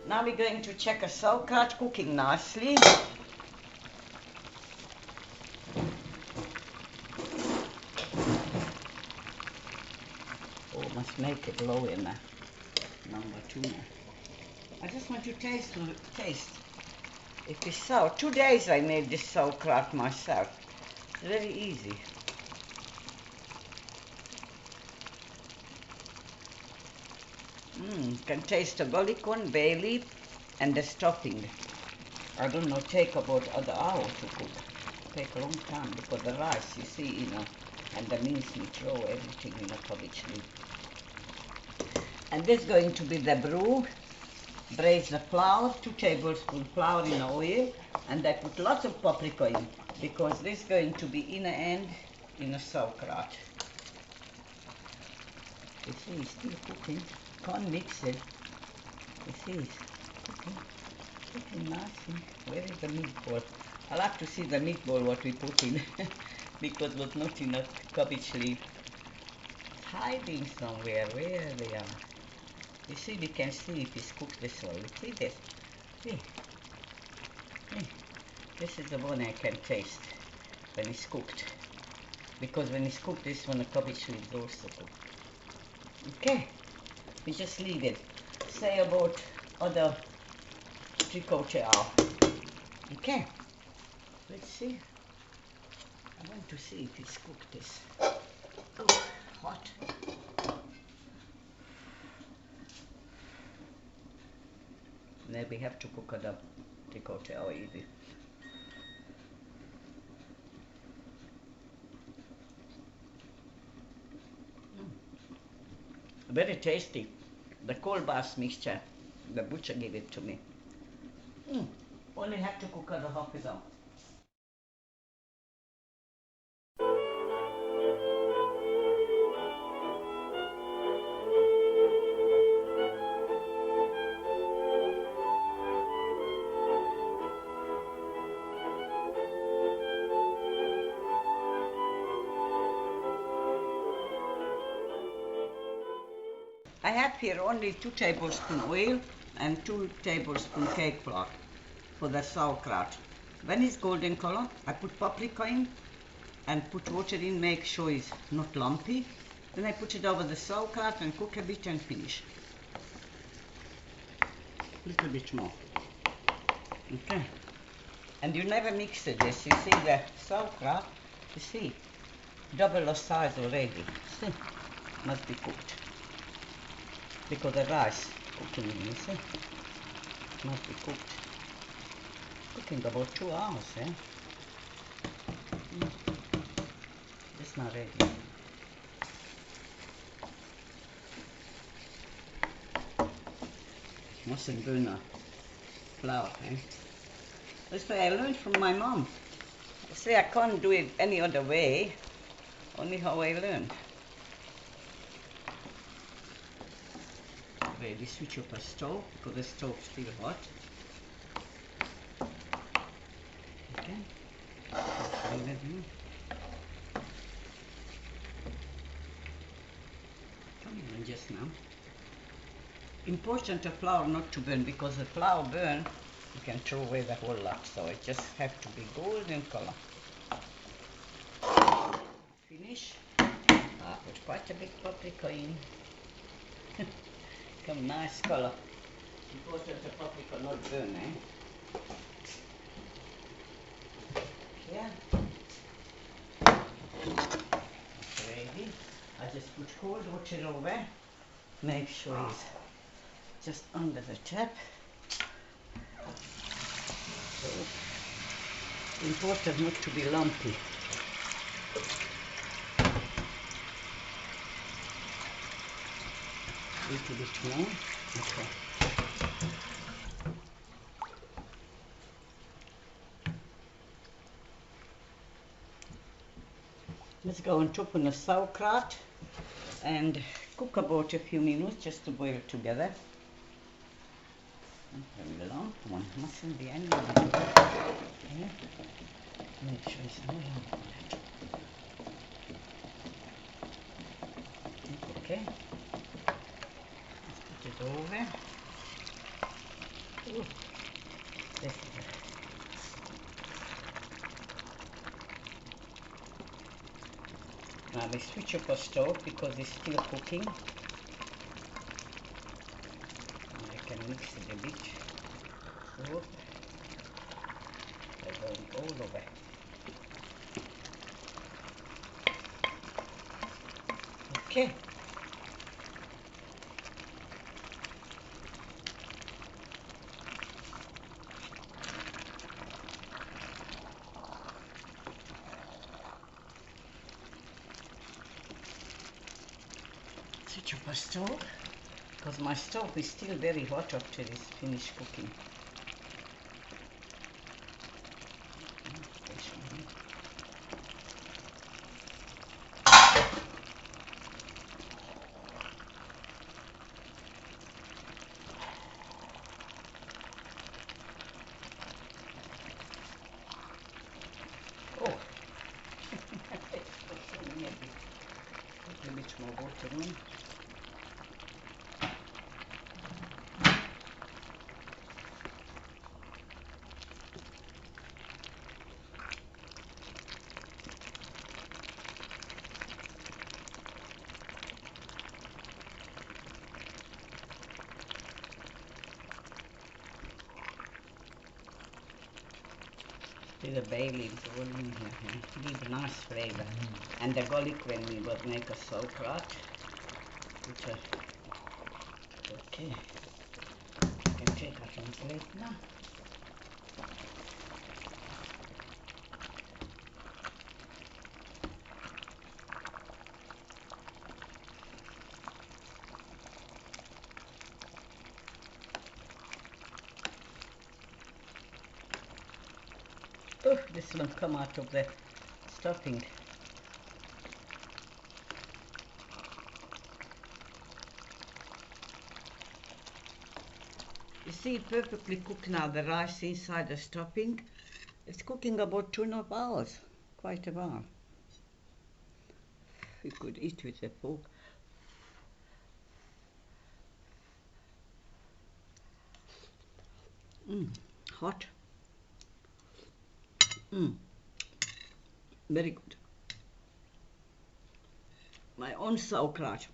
Now we're going to check a sauerkraut cooking nicely. Oh, must make it low in there. Number 2 now. I just want to taste. If it's sour. 2 days I made this sauerkraut myself. It's very easy. Can taste the garlic, bay leaf, and the stuffing. I don't know, take about an hour to cook. Take a long time because the rice, you see, and the mincemeat, throw everything in a cabbage leaf. And this is going to be the brew. Braise the flour, 2 tablespoons flour in oil, and I put lots of paprika in because this is going to be in the end in a sauerkraut. You see, it's still cooking. Can't mix it. You see, it's cooking nicely. Where is the meatball? I like to see the meatball what we put in because it was not in a cabbage leaf. It's hiding somewhere. Where they are? You see, we can see if it's cooked this way. See this? See? This is the one I can taste when it's cooked. Because when it's cooked, this one, the cabbage leaf is also cooked. Okay? We just leave it. Say about other 3/4 hour. Okay? Let's see. I want to see if it's cooked this. Oh, hot. Then we have to cook another 3/4 hour easy. Very tasty. The cold bass mixture. The butcher gave it to me. Only have to cook another half an hour. I have here only 2 tablespoons oil and 2 tablespoons cake flour for the sauerkraut. When it's golden color, I put paprika in and put water in, make sure it's not lumpy. Then I put it over the sauerkraut and cook a bit and finish. A little bit more. Okay. And you never mix this. You see the sauerkraut, you see, double the size already. See, must be cooked. Because the rice cooking, you see, must be cooked. Cooking about 2 hours, eh? It's not ready. Mustn't burn the flour, eh? That's what I learned from my mom. I say I can't do it any other way, only how I learned. Ready, switch up a stove because the stove's still hot. Okay. Come on, just now. Important the flour not to burn because the flour burn, you can throw away the whole lot. So it just have to be golden color. Finish. I put quite a big paprika in. Come nice color. Important the paprika not burn, eh? Yeah. Ready. I just put cold water over. Make sure it's just under the tap. So important not to be lumpy. A little bit more. Okay. Let's go on top on the sauerkraut and cook about a few minutes just to boil together. Very long. One mustn't be any longer. Okay. Make sure it's no longer. Okay. Let's put it over. Ooh, this is now we switch up our stove because it's still cooking. I can mix it a bit. So they're going all over. Okay. Switch up our stove because my stove is still very hot after it's finished cooking. Oh, put a bit more water on. The bay leaves all in here, give a nice flavor. And the garlic when we would make a sauerkraut, which are okay. You can take out on plate now. Oh, this one come out of the stuffing. You see, perfectly cooked now, the rice inside the stuffing. It's cooking about 2.5 hours, quite a while. You could eat with a fork. Hot. Very good. My own sauerkraut.